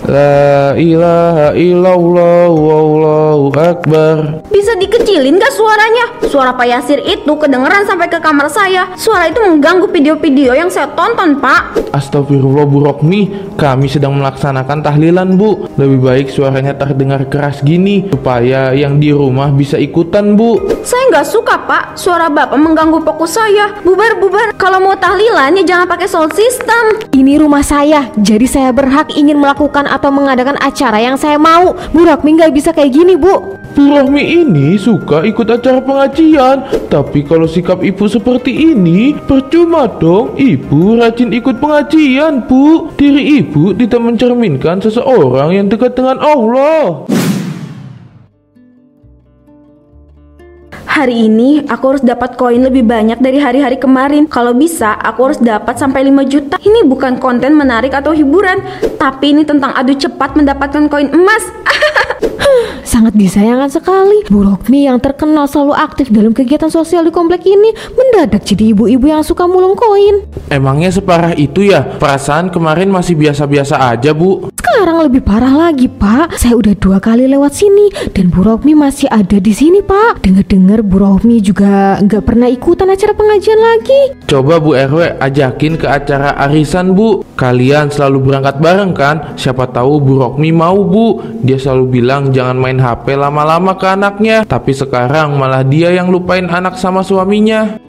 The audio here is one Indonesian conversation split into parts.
La ilaha illallah wallahu akbar. Bisa dikecilin gak suaranya? Suara Pak Yasir itu kedengeran sampai ke kamar saya. Suara itu mengganggu video-video yang saya tonton, Pak. Astagfirullah Bu Rokmi, kami sedang melaksanakan tahlilan Bu. Lebih baik suaranya terdengar keras gini supaya yang di rumah bisa ikutan Bu. Saya nggak suka, Pak. Suara Bapak mengganggu fokus saya. Bubar. Kalau mau tahlilan ya jangan pakai sound system. Ini rumah saya, jadi saya berhak ingin melakukan atau mengadakan acara yang saya mau. Bu Rokmi nggak bisa kayak gini, Bu. Bu Rohmi ini suka ikut acara pengajian, tapi kalau sikap ibu seperti ini, percuma dong. Ibu rajin ikut pengajian, Bu. Diri ibu tidak mencerminkan seseorang yang dekat dengan Allah. Hari ini aku harus dapat koin lebih banyak dari hari-hari kemarin. Kalau bisa, aku harus dapat sampai 5 juta. Ini bukan konten menarik atau hiburan, tapi ini tentang adu cepat mendapatkan koin emas. Sangat disayangkan sekali, Bu Rokmi yang terkenal selalu aktif dalam kegiatan sosial di komplek ini mendadak jadi ibu-ibu yang suka mulung koin. Emangnya separah itu ya? Perasaan kemarin masih biasa-biasa aja, Bu. Sekarang lebih parah lagi, Pak. Saya udah 2 kali lewat sini dan Bu Rokmi masih ada di sini, Pak. Dengar-dengar Bu Rokmi juga nggak pernah ikutan acara pengajian lagi. Coba Bu RW ajakin ke acara arisan, Bu. Kalian selalu berangkat bareng kan? Siapa tahu Bu Rokmi mau, Bu. Dia selalu bilang jangan main HP lama-lama ke anaknya. Tapi sekarang malah dia yang lupain anak sama suaminya.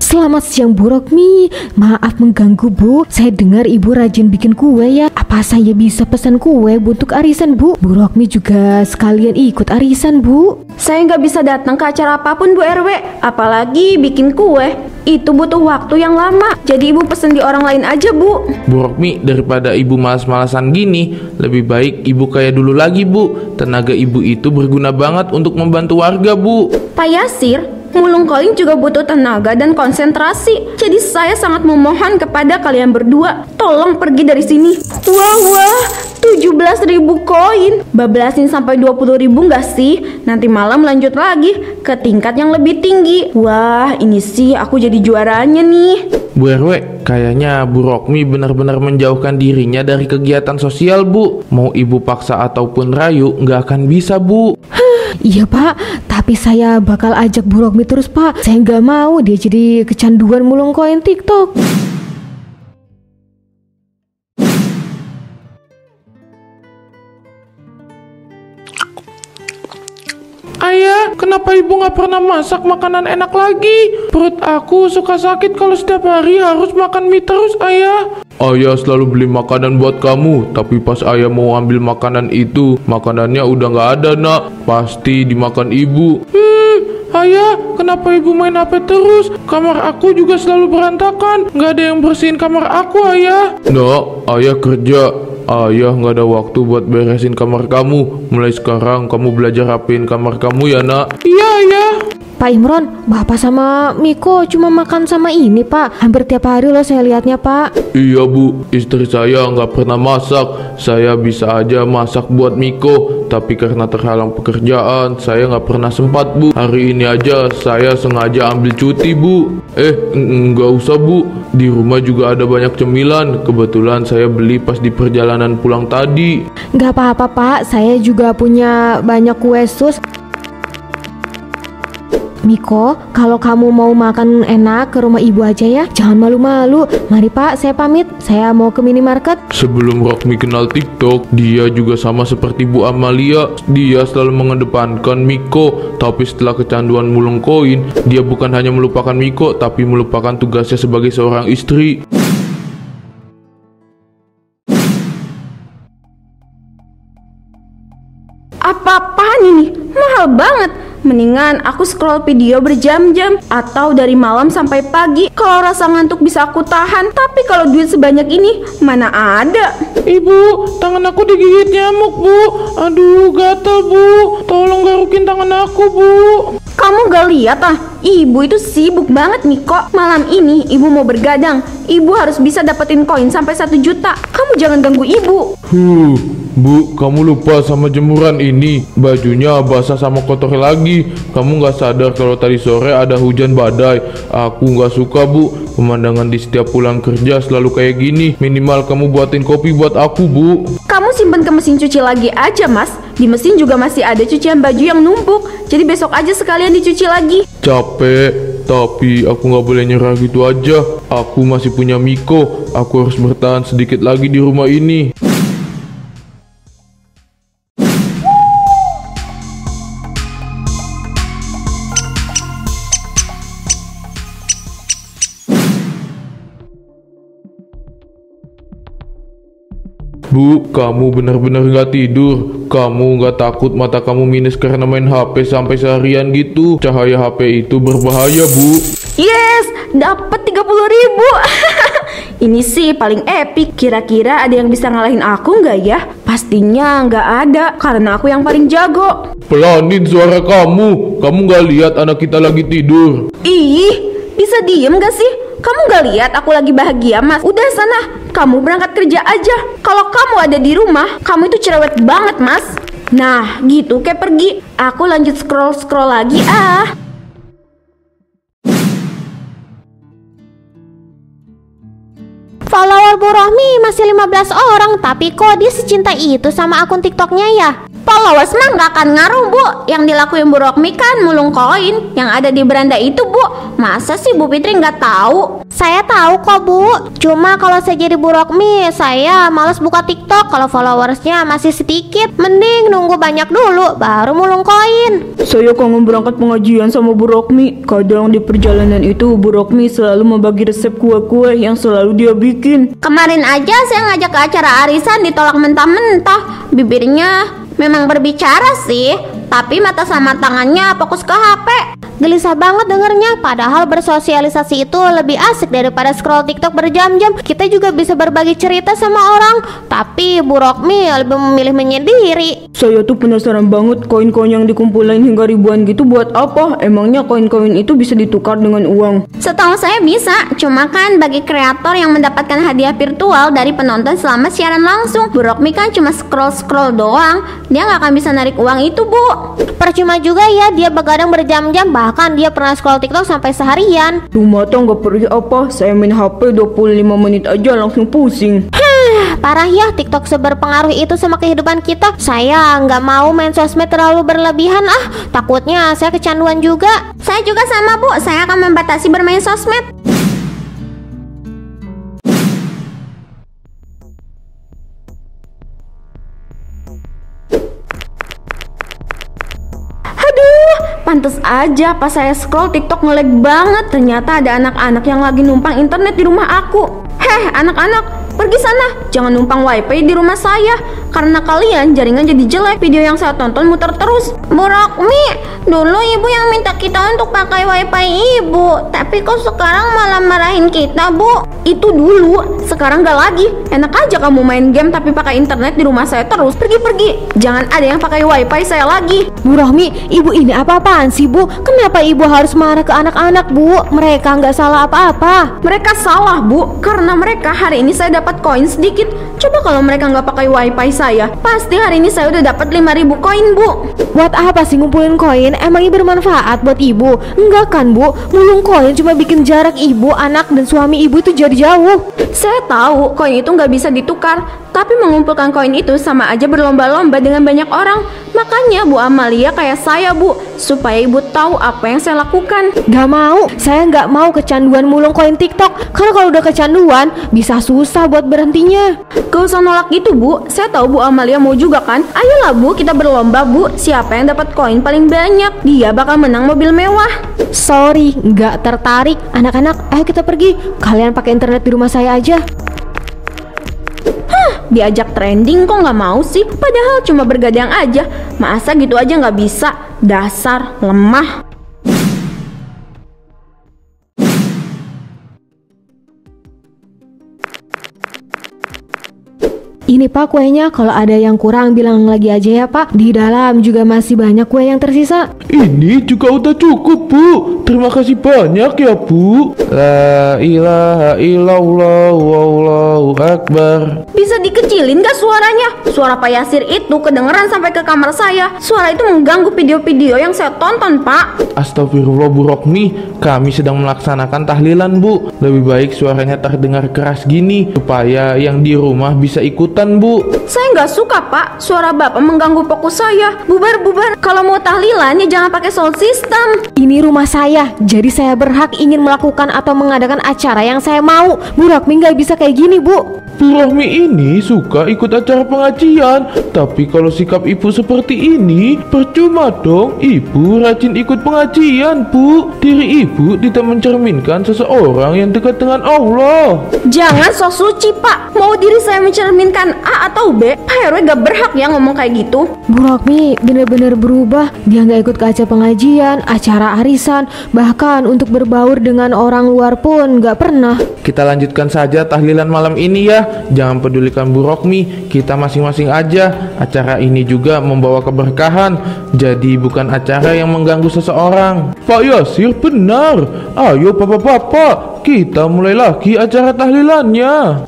Selamat siang Bu Rokmi, maaf mengganggu Bu. Saya dengar Ibu rajin bikin kue ya. Apa saya bisa pesan kue untuk arisan Bu? Bu Rokmi juga sekalian ikut arisan Bu. Saya nggak bisa datang ke acara apapun Bu RW, apalagi bikin kue. Itu butuh waktu yang lama. Jadi ibu pesen di orang lain aja Bu. Bu Rokmi, daripada ibu malas-malasan gini, lebih baik ibu kayak dulu lagi Bu. Tenaga ibu itu berguna banget untuk membantu warga Bu. Pak Yasir, mulung koin juga butuh tenaga dan konsentrasi. Jadi saya sangat memohon kepada kalian berdua, tolong pergi dari sini. Wah, 17.000 koin. Bablasin sampai 20.000 nggak sih? Nanti malam lanjut lagi ke tingkat yang lebih tinggi. Wah, ini sih aku jadi juaranya nih. Bu RW, kayaknya Bu Rokmi benar-benar menjauhkan dirinya dari kegiatan sosial Bu. Mau ibu paksa ataupun rayu, nggak akan bisa Bu. Iya Pak, tapi saya bakal ajak Bu Rokmi terus Pak. Saya nggak mau dia jadi kecanduan mulung koin TikTok. Ayah, kenapa ibu nggak pernah masak makanan enak lagi? Perut aku suka sakit kalau setiap hari harus makan mie terus, Ayah. Ayah selalu beli makanan buat kamu, tapi pas ayah mau ambil makanan itu, makanannya udah nggak ada, Nak. Pasti dimakan ibu. Ayah, kenapa ibu main HP terus? Kamar aku juga selalu berantakan. Nggak ada yang bersihin kamar aku, Ayah. Nak, ayah kerja. Ayah nggak ada waktu buat beresin kamar kamu. Mulai sekarang kamu belajar rapiin kamar kamu ya, Nak. Iya, Ayah. Pak Imron, Bapak sama Miko cuma makan sama ini Pak. Hampir tiap hari loh saya lihatnya Pak. Iya Bu, istri saya nggak pernah masak. Saya bisa aja masak buat Miko, tapi karena terhalang pekerjaan, saya nggak pernah sempat Bu. Hari ini aja saya sengaja ambil cuti Bu. Nggak usah Bu, di rumah juga ada banyak cemilan. Kebetulan saya beli pas di perjalanan pulang tadi. Nggak apa-apa Pak, saya juga punya banyak kue sus. Miko, kalau kamu mau makan enak ke rumah ibu aja ya. Jangan malu-malu. Mari Pak, saya pamit. Saya mau ke minimarket. Sebelum Rokmi kenal TikTok, dia juga sama seperti Bu Amalia. Dia selalu mengedepankan Miko. Tapi setelah kecanduan mulung koin, dia bukan hanya melupakan Miko, tapi melupakan tugasnya sebagai seorang istri. Apa-apaan ini? Mahal banget. Mendingan aku scroll video berjam-jam atau dari malam sampai pagi. Kalau rasa ngantuk bisa aku tahan, tapi kalau duit sebanyak ini mana ada. Ibu, tangan aku digigit nyamuk Bu. Aduh, gatal Bu. Tolong garukin tangan aku Bu. Kamu gak lihat ibu itu sibuk banget nih kok. Malam ini ibu mau bergadang. Ibu harus bisa dapetin koin sampai 1 juta. Kamu jangan ganggu ibu. Bu, kamu lupa sama jemuran ini. Bajunya basah sama kotor lagi. Kamu nggak sadar kalau tadi sore ada hujan badai. Aku nggak suka, Bu. Pemandangan di setiap pulang kerja selalu kayak gini. Minimal kamu buatin kopi buat aku, Bu. Kamu simpen ke mesin cuci lagi aja, Mas. Di mesin juga masih ada cucian baju yang numpuk. Jadi besok aja sekalian dicuci lagi. Capek, tapi aku nggak boleh nyerah gitu aja. Aku masih punya Miko. Aku harus bertahan sedikit lagi di rumah ini. Bu, kamu benar-benar nggak tidur. Kamu nggak takut mata kamu minus karena main HP sampai seharian gitu? Cahaya HP itu berbahaya, Bu. Yes, dapat 30.000. Ini sih paling epic. Kira-kira ada yang bisa ngalahin aku nggak ya? Pastinya nggak ada, karena aku yang paling jago. Pelanin suara kamu. Kamu nggak lihat anak kita lagi tidur? Ih, bisa diem gak sih? Kamu gak lihat aku lagi bahagia, Mas? Udah sana, kamu berangkat kerja aja. Kalau kamu ada di rumah, kamu itu cerewet banget, Mas. Nah, gitu kayak pergi. Aku lanjut scroll lagi ah. Follower Bu Rohmi masih 15 orang, tapi kok dia secinta itu sama akun TikToknya ya? Followers mah gak akan ngaruh, Bu. Yang dilakuin Bu Rohmi kan mulung koin yang ada di beranda itu, Bu. Masa sih Bu Fitri nggak tahu? Saya tahu kok, Bu. Cuma kalau saya jadi Bu Rohmi, saya malas buka TikTok kalau followersnya masih sedikit. Mending nunggu banyak dulu, baru mulung koin. Saya kangen berangkat pengajian sama Bu Rohmi. Kadang di perjalanan itu Bu Rohmi selalu membagi resep kue-kue yang selalu dia bikin. Kemarin aja saya ngajak ke acara arisan ditolak mentah-mentah. Bibirnya memang berbicara sih, tapi mata sama tangannya fokus ke HP. Gelisah banget dengernya, padahal bersosialisasi itu lebih asik daripada scroll TikTok berjam-jam. Kita juga bisa berbagi cerita sama orang, tapi Bu Rohmi lebih memilih menyendiri. Saya tuh penasaran banget, koin-koin yang dikumpulin hingga ribuan gitu buat apa? Emangnya koin-koin itu bisa ditukar dengan uang? Setahu saya bisa, cuma kan bagi kreator yang mendapatkan hadiah virtual dari penonton selama siaran langsung. Bu Rohmi kan cuma scroll doang, dia nggak akan bisa narik uang itu, Bu. Percuma juga ya, dia begadang berjam-jam, bahkan dia pernah scroll TikTok sampai seharian. Rumah tuh nggak pergi apa, saya main HP 25 menit aja langsung pusing. Parah ya, TikTok seberpengaruh itu sama kehidupan kita. Saya nggak mau main sosmed terlalu berlebihan takutnya saya kecanduan juga. Saya juga sama, Bu, saya akan membatasi bermain sosmed. Pantes aja pas saya scroll TikTok nge-lag banget. Ternyata ada anak-anak yang lagi numpang internet di rumah aku. Heh, anak-anak, pergi sana. Jangan numpang wifi di rumah saya. Karena kalian jaringan jadi jelek. Video yang saya tonton muter terus. Bu Rohmi, dulu ibu yang minta kita untuk pakai wifi ibu. Tapi kok sekarang malah marahin kita, Bu? Itu dulu, sekarang gak lagi. Enak aja kamu main game tapi pakai internet di rumah saya terus. Pergi-pergi. Jangan ada yang pakai wifi saya lagi. Bu Rohmi, ibu ini apa-apaan sih, Bu? Kenapa ibu harus marah ke anak-anak, Bu? Mereka nggak salah apa-apa. Mereka salah, Bu, karena mereka hari ini saya dapat koin sedikit. Coba kalau mereka nggak pakai wifi saya, pasti hari ini saya udah dapat 5.000 koin, Bu. Buat apa sih ngumpulin koin? Emangnya bermanfaat buat ibu? Enggak kan, Bu? Mulung koin cuma bikin jarak ibu, anak, dan suami ibu itu jadi jauh. Saya tahu koin itu nggak bisa ditukar, tapi mengumpulkan koin itu sama aja berlomba-lomba dengan banyak orang. Makanya Bu Amalia kayak saya, Bu, supaya ibu tahu apa yang saya lakukan. Gak mau, saya nggak mau kecanduan mulung koin TikTok. Karena kalau udah kecanduan, bisa susah buat berhentinya. Gak usah nolak gitu, Bu. Saya tahu Bu Amalia mau juga kan. Ayolah, Bu, kita berlomba, Bu. Siapa yang dapat koin paling banyak, dia bakal menang mobil mewah. Sorry, nggak tertarik. Anak-anak, ayo kita pergi. Kalian pakai internet di rumah saya aja. Diajak trending kok nggak mau sih? Padahal cuma bergadang aja. Masa gitu aja nggak bisa? Dasar lemah. Ini Pak kuenya, kalau ada yang kurang bilang lagi aja ya Pak. Di dalam juga masih banyak kue yang tersisa. Ini juga udah cukup, Bu. Terima kasih banyak ya, Bu. La ilaha illallah wallahu akbar. Bisa dikecilin gak suaranya? Suara Pak Yasir itu kedengeran sampai ke kamar saya. Suara itu mengganggu video-video yang saya tonton, Pak. Astagfirullah Bu Rokmi, kami sedang melaksanakan tahlilan Bu. Lebih baik suaranya terdengar keras gini supaya yang di rumah bisa ikutan Bu. Saya nggak suka, Pak. Suara Bapak mengganggu fokus saya. Bubar. Kalau mau tahlilan ya jangan pakai sound system. Ini rumah saya, jadi saya berhak ingin melakukan atau mengadakan acara yang saya mau. Bu Rokmi nggak bisa kayak gini, Bu. Bu Rohmi ini suka ikut acara pengajian, tapi kalau sikap ibu seperti ini, percuma dong. Ibu rajin ikut pengajian, Bu. Diri ibu tidak mencerminkan seseorang yang dekat dengan Allah. Jangan sok suci, Pak. Mau diri saya mencerminkan A atau B, Pak RW gak berhak ya ngomong kayak gitu. Bu Rokmi bener-bener berubah. Dia nggak ikut ke acara pengajian, acara arisan, bahkan untuk berbaur dengan orang luar pun nggak pernah. Kita lanjutkan saja tahlilan malam ini ya. Jangan pedulikan Bu Rokmi, kita masing-masing aja. Acara ini juga membawa keberkahan, jadi bukan acara yang mengganggu seseorang. Pak Yasir benar. Ayo bapak-bapak, kita mulai lagi acara tahlilannya.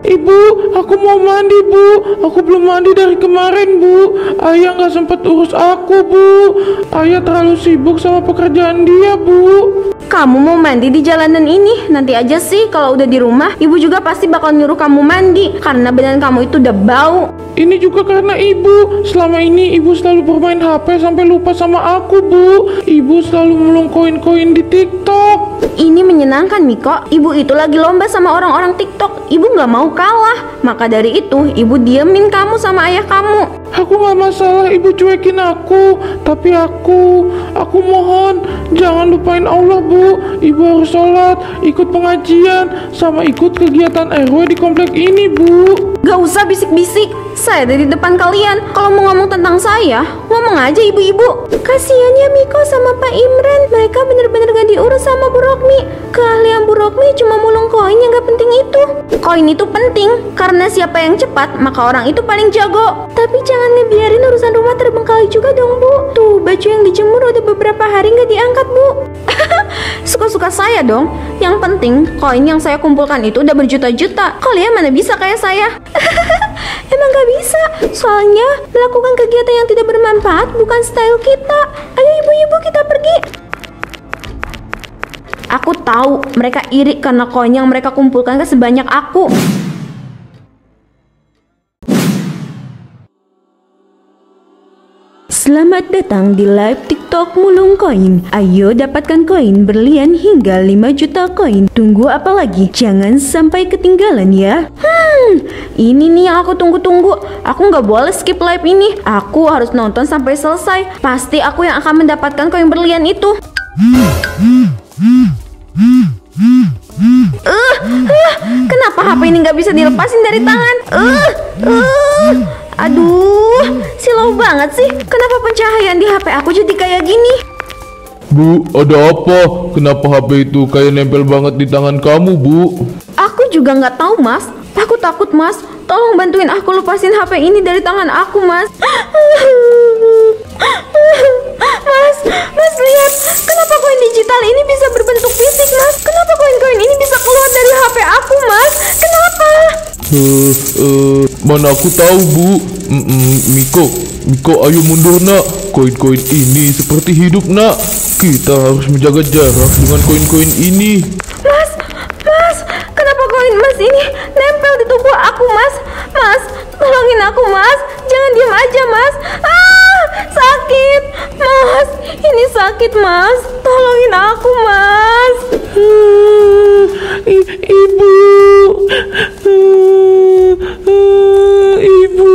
Ibu, aku mau mandi Bu. Aku belum mandi dari kemarin Bu. Ayah nggak sempat urus aku Bu. Ayah terlalu sibuk sama pekerjaan dia Bu. Kamu mau mandi di jalanan ini? Nanti aja sih, kalau udah di rumah, ibu juga pasti bakal nyuruh kamu mandi karena badan kamu itu udah bau. Ini juga karena ibu. Selama ini ibu selalu bermain HP sampai lupa sama aku Bu. Ibu selalu mulung koin-koin di TikTok. Ini menyenangkan, Miko. Ibu itu lagi lomba sama orang-orang TikTok. Ibu nggak mau kalah. Maka dari itu, ibu diemin kamu sama ayah kamu. Aku nggak masalah ibu cuekin aku, tapi aku mohon jangan lupain Allah Bu. Ibu harus sholat, ikut pengajian, sama ikut kegiatan RW di komplek ini Bu. Gak usah bisik-bisik. Saya dari depan kalian. Kalau mau ngomong tentang saya, ngomong aja ibu-ibu. Kasian ya Miko sama Pak Imran. Mereka bener-bener gak diurus sama Bu Rokmi. Keahlian Bu Rokmi cuma mulung koin yang gak penting itu. Koin itu penting karena siapa yang cepat maka orang itu paling jago. Tapi jangan ngebiarin urusan rumah terbengkalai juga dong Bu. Tuh baju yang dijemur udah beberapa hari gak diangkat Bu. Suka-suka saya dong. Yang penting koin yang saya kumpulkan itu udah berjuta-juta. Kalian mana bisa kayak saya? Emang gak bisa. Soalnya melakukan kegiatan yang tidak bermanfaat bukan style kita. Ayo ibu-ibu kita pergi. Aku tahu mereka iri karena koin yang mereka kumpulkan gak sebanyak aku. Selamat datang di live TikTok Mulung Koin. Ayo dapatkan koin berlian hingga 5 juta koin. Tunggu apa lagi? Jangan sampai ketinggalan ya. Ini nih yang aku tunggu-tunggu. Aku nggak boleh skip live ini. Aku harus nonton sampai selesai. Pasti aku yang akan mendapatkan koin berlian itu. Kenapa HP ini nggak bisa dilepasin dari tangan? Aduh, silau banget sih. Kenapa pencahayaan di HP aku jadi kayak gini? Bu, ada apa? Kenapa HP itu kayak nempel banget di tangan kamu Bu? Aku juga nggak tahu Mas. Aku takut Mas. Tolong bantuin aku lepasin HP ini dari tangan aku Mas. Mas lihat. Kenapa koin digital ini bisa berbentuk fisik Mas? Kenapa koin-koin ini bisa keluar dari HP aku Mas? Kenapa? Mana aku tahu Bu. Miko ayo mundur nak. Koin-koin ini seperti hidup nak. Kita harus menjaga jarak dengan koin-koin ini. Mas, kenapa koin emas ini nempel di tubuh aku Mas? Mas, tolongin aku Mas. Jangan diam aja Mas. Sakit Mas. Ini sakit Mas. Tolongin aku Mas. Ibu. Ibu.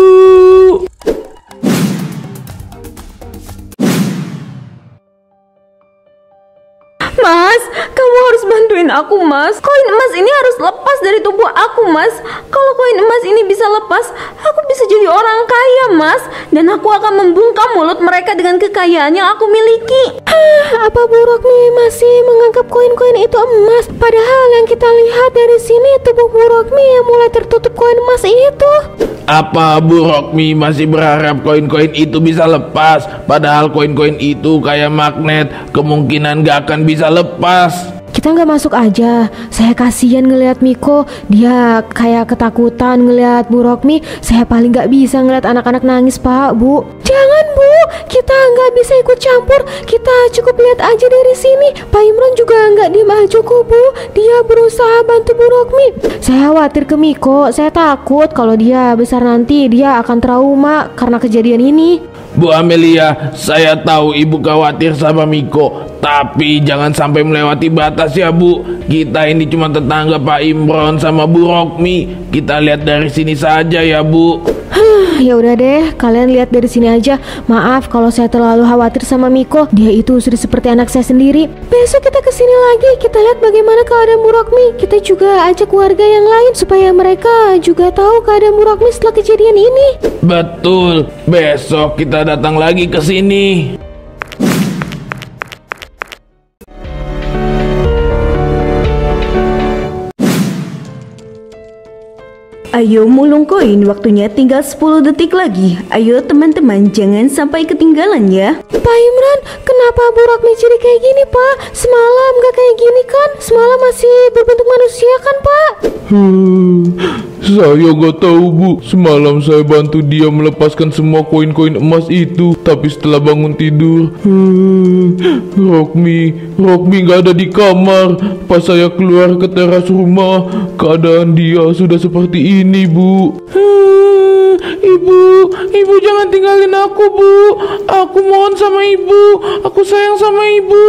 Mas, kamu harus bantuin aku Mas. Koin emas ini harus lepas dari tubuh aku, Mas. Kalau koin emas ini bisa lepas, aku bisa jadi orang kaya, Mas. Dan aku akan membungkam mulut mereka dengan kekayaan yang aku miliki. Apa Bu Rokmi masih menganggap koin-koin itu emas? Padahal yang kita lihat dari sini tubuh Bu Rokmi yang mulai tertutup koin emas itu. Apa Bu Rokmi masih berharap koin-koin itu bisa lepas? Padahal koin-koin itu kayak magnet, kemungkinan gak akan bisa lepas. Kita nggak masuk aja. Saya kasihan ngelihat Miko. Dia kayak ketakutan ngelihat Bu Rokmi. Saya paling nggak bisa ngelihat anak-anak nangis, Pak, Bu. Jangan, Bu. Kita nggak bisa ikut campur. Kita cukup lihat aja dari sini. Pak Imron juga nggak diem aja kok, Bu. Dia berusaha bantu Bu Rokmi. Saya khawatir ke Miko. Saya takut kalau dia besar nanti dia akan trauma karena kejadian ini. Bu Amelia, saya tahu ibu khawatir sama Miko, tapi jangan sampai melewati batas ya Bu. Kita ini cuma tetangga Pak Imron sama Bu Rokmi. Kita lihat dari sini saja ya Bu. Ya udah deh, kalian lihat dari sini aja. Maaf kalau saya terlalu khawatir sama Miko. Dia itu sudah seperti anak saya sendiri. Besok kita kesini lagi. Kita lihat bagaimana keadaan Bu Rokmi. Kita juga ajak warga yang lain supaya mereka juga tahu keadaan Bu Rokmi setelah kejadian ini. Betul, besok kita datang lagi ke sini. Ayo mulung koin, waktunya tinggal 10 detik lagi. Ayo teman-teman, jangan sampai ketinggalan ya. Pak Imran, kenapa Bu Rokmi jadi kayak gini, Pak? Semalam gak kayak gini kan? Semalam masih berbentuk manusia kan, Pak? Saya gak tahu Bu. Semalam saya bantu dia melepaskan semua koin-koin emas itu. Tapi setelah bangun tidur, Rokmi gak ada di kamar. Pas saya keluar ke teras rumah, keadaan dia sudah seperti ini Bu. Ibu jangan tinggalin aku Bu. Aku mohon sama ibu. Aku sayang sama ibu.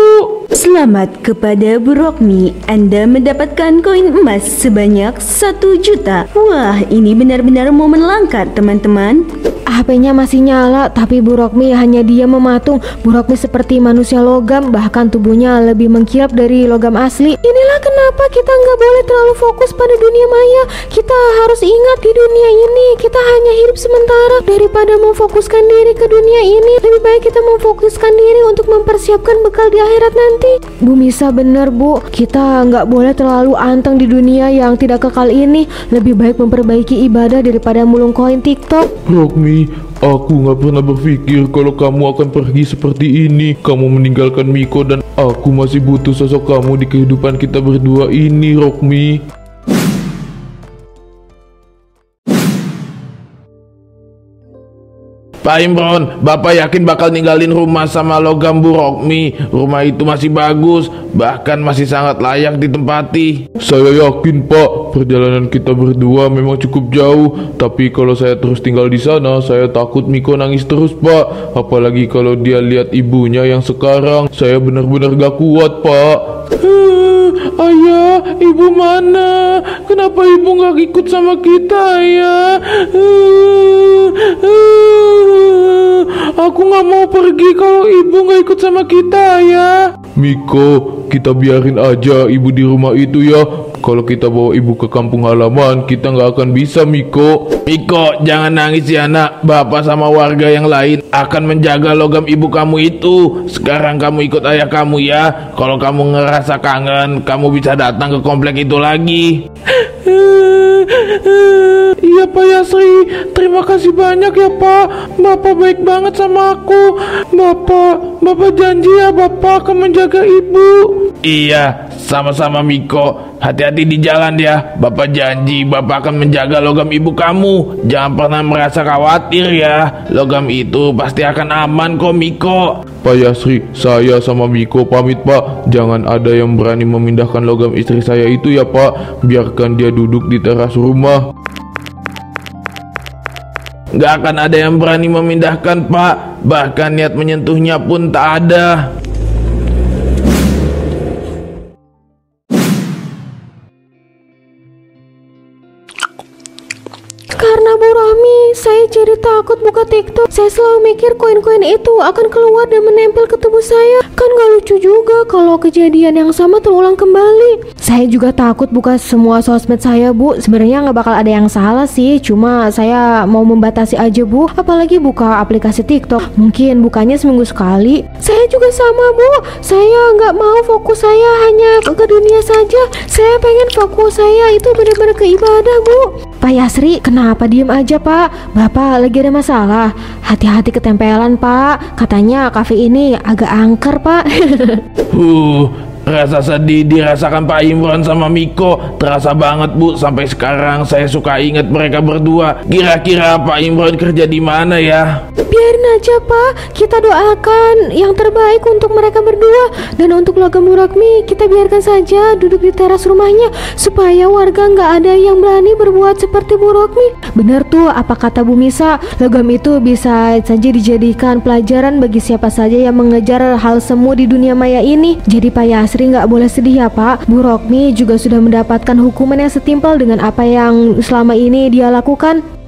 Selamat kepada Bu Rokmi. Anda mendapatkan koin emas sebanyak 1 juta. Wah, ini benar-benar momen langka teman-teman. HP-nya masih nyala, tapi Bu Rokmi hanya diam mematung. Bu Rokmi seperti manusia logam, bahkan tubuhnya lebih mengkilap dari logam asli. Inilah kenapa kita nggak boleh terlalu fokus pada dunia maya. Kita harus ingat di dunia ini kita hanya hidup sementara. Daripada memfokuskan diri ke dunia ini, lebih baik kita memfokuskan diri untuk mempersiapkan bekal di akhirat nanti. Bu Misa benar Bu, kita nggak boleh terlalu anteng di dunia yang tidak kekal ini. Lebih baik memperbaiki ibadah daripada mulung koin TikTok. Rokmi, aku gak pernah berpikir kalau kamu akan pergi seperti ini. Kamu meninggalkan Miko dan aku masih butuh sosok kamu di kehidupan kita berdua ini, Rokmi. Pak Imron, Bapak yakin bakal ninggalin rumah sama logam Bu Rokmi? Rumah itu masih bagus, bahkan masih sangat layak ditempati. Saya yakin Pak, perjalanan kita berdua memang cukup jauh. Tapi kalau saya terus tinggal di sana, saya takut Miko nangis terus Pak. Apalagi kalau dia lihat ibunya yang sekarang. Saya benar-benar gak kuat Pak. Ayah, ibu mana? Kenapa ibu gak ikut sama kita Ayah? Aku gak mau pergi kalau ibu gak ikut sama kita ya. Miko, kita biarin aja ibu di rumah itu ya. Kalau kita bawa ibu ke kampung halaman, kita gak akan bisa Miko. Miko, jangan nangis ya nak. Bapak sama warga yang lain akan menjaga logam ibu kamu itu. Sekarang kamu ikut ayah kamu ya. Kalau kamu ngerasa kangen, kamu bisa datang ke komplek itu lagi. Iya Pak Yasri, terima kasih banyak ya Pak. Bapak baik banget sama aku. Bapak janji ya Bapak akan menjaga ibu. Iya, sama-sama Miko. Hati-hati di jalan ya. Bapak janji Bapak akan menjaga logam ibu kamu. Jangan pernah merasa khawatir ya. Logam itu pasti akan aman kok Miko. Pak Yasri, saya sama Miko pamit Pak. Jangan ada yang berani memindahkan logam istri saya itu ya Pak. Biarkan dia duduk di teras rumah. Gak akan ada yang berani memindahkan Pak. Bahkan niat menyentuhnya pun tak ada. Karena Bu Rokmi saya jadi takut buka TikTok. Saya selalu mikir koin-koin itu akan keluar dan menempel ke tubuh saya. Kan gak lucu juga kalau kejadian yang sama terulang kembali. Saya juga takut buka semua sosmed saya, Bu. Sebenarnya nggak bakal ada yang salah sih, cuma saya mau membatasi aja, Bu. Apalagi buka aplikasi TikTok, mungkin bukanya seminggu sekali. Saya juga sama, Bu. Saya nggak mau fokus saya hanya ke dunia saja. Saya pengen fokus saya itu benar-benar ke ibadah, Bu. Pak Yasri, kenapa diem aja, Pak? Bapak lagi ada masalah? Hati-hati ketempelan, Pak. Katanya kafe ini agak angker, Pak. Rasa sedih dirasakan Pak Imron sama Miko. Terasa banget, Bu. Sampai sekarang saya suka ingat mereka berdua. Kira-kira Pak Imron kerja di mana ya? Biarin aja, Pak. Kita doakan yang terbaik untuk mereka berdua. Dan untuk logam Burokmi, kita biarkan saja duduk di teras rumahnya supaya warga nggak ada yang berani berbuat seperti Burokmi. Bener tuh apa kata Bu Misa, logam itu bisa saja dijadikan pelajaran bagi siapa saja yang mengejar hal semu di dunia maya ini. Jadi Pak Yasri nggak boleh sedih ya, Pak. Burokmi juga sudah mendapatkan hukuman yang setimpal dengan apa yang selama ini dia lakukan.